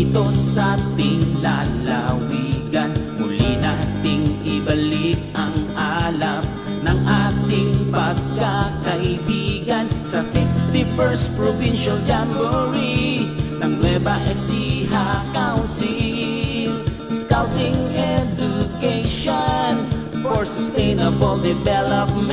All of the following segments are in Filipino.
dito sa ating lalawigan. Muli nating ibalik ang alab ng ating pagkakaibigan sa 51st Provincial Jamboree ng Nueva Ecija Council. Scouting Education for Sustainable Development.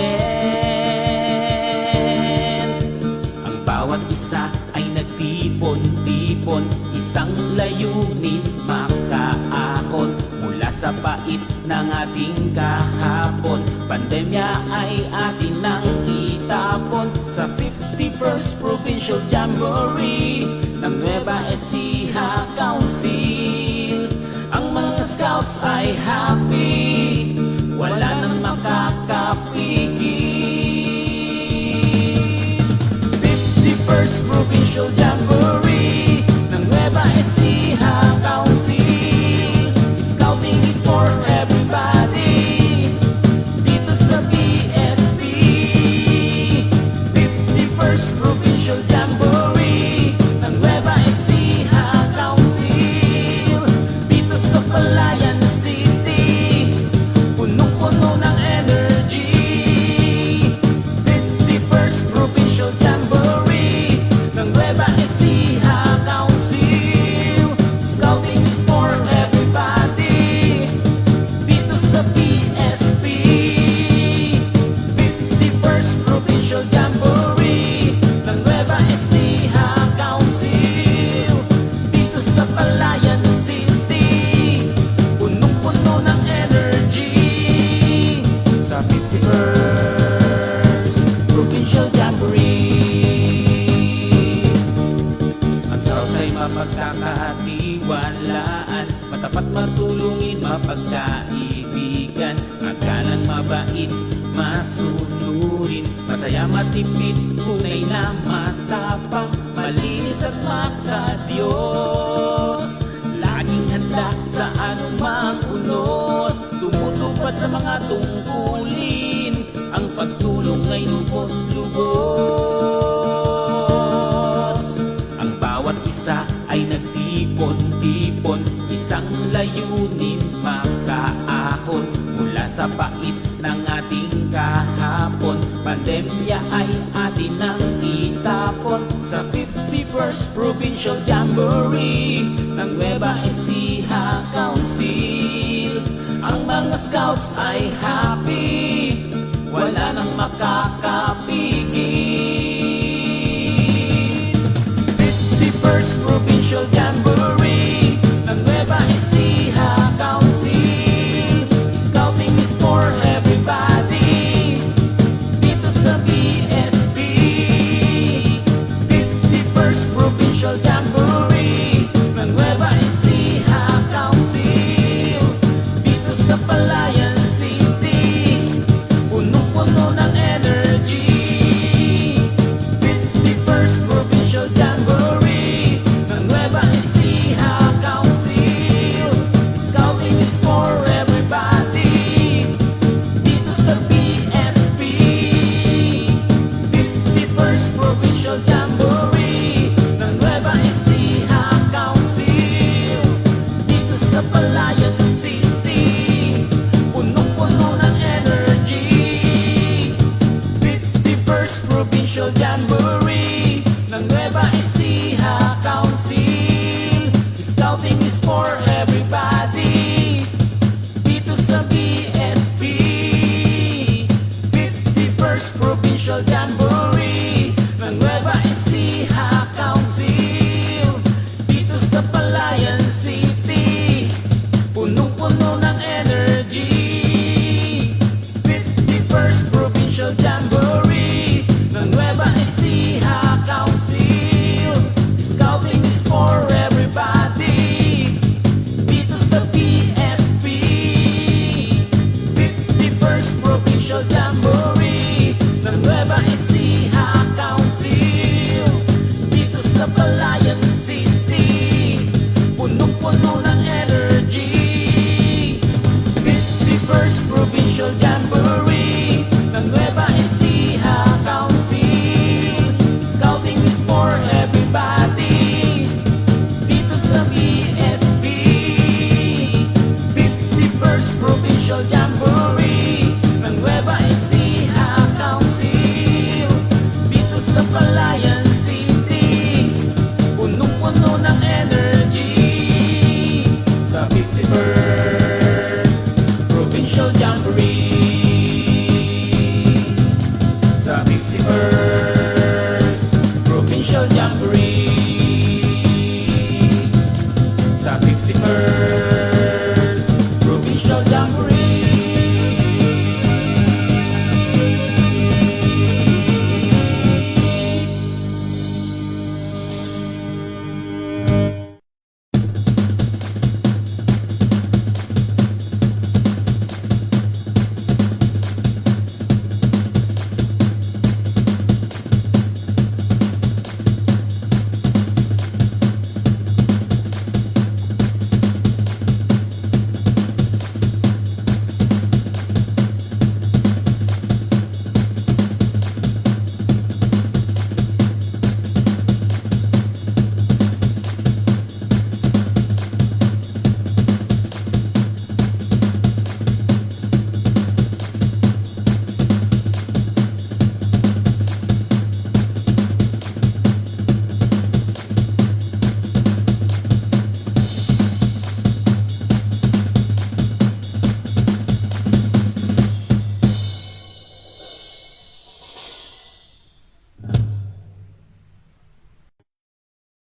Ang bawat isa ay nagtipon-tipon, isang layunin makaahon. Mula sa pait ng ating kahapon, pandemya ay atin nang itapon. Sa 51st Provincial Jamboree ng Nueva Ecija Council, ang mga scouts ay happy, wala nang makakapigil. 51st Provincial Jamboree ng Nueva Ecija Council. Scouting is for everybody dito sa BSP. 51st Provincial Jamboree ng Nueva Ecija Council dito sa Palayan City, punong-puno ng energy. 51st Provincial Jamboree ng Nueva Ecija Council. Scouting is for everybody dito sa BSP. 51st Provincial Jamboree ng Nueva Ecija Council dito sa Palayan City, punong-puno ng energy. Sa 51st Provincial Jamboree, ang scouts ay mapagkakatiwalaan, matapat, matulungin, mapagkaibigan, magalang, mabait, masunurin, masaya, matipid, tunay na matapang, malinis at makadiyos. Laging handa sa anumang unos, tumutupad sa mga tungkulin, ang pagtulong ay lubos-lubos. Ang bawat isa ay nagtipon-tipon, isang layunin makaahon. Mula sa pait ng ating kahapon, pandemya ay atin nang itapon. Sa 51st Provincial Jamboree ng Nueva Ecija Council, ang mga scouts ay happy, wala nang makakapigil. 51st Provincial Jamboree ng Nueva Ecija Council. Scouting is for everybody dito sa BSP. 51st Provincial Jamboree ng Nueva Ecija Council dito sa Palayan City, punong-puno ng energy. 51st Provincial Jamboree ng Nueva Ecija Council. Scouting is for everybody dito sa BSP. 51st Provincial Jamboree ng Nueva Ecija Council dito sa Palayan City, punong-puno ng energy. 51st Provincial Jamboree ng Nueva Ecija Council. Scouting is for everybody dito sa BSP. 51st Provincial Jamboree ng Nueva Ecija Council dito sa Palayan City, punong-puno ng energy. 51st Provincial Jamboree ng Nueva Ecija Council. Scouting is for everybody dito sa BSP. 51st Provincial Jamboree ng Nueva Ecija Council dito sa Palayan City, punong-puno ng energy. 51st Provincial Jamboree ng Nueva Ecija Council. Scouting is for everybody dito sa BSP. Social Jamboree.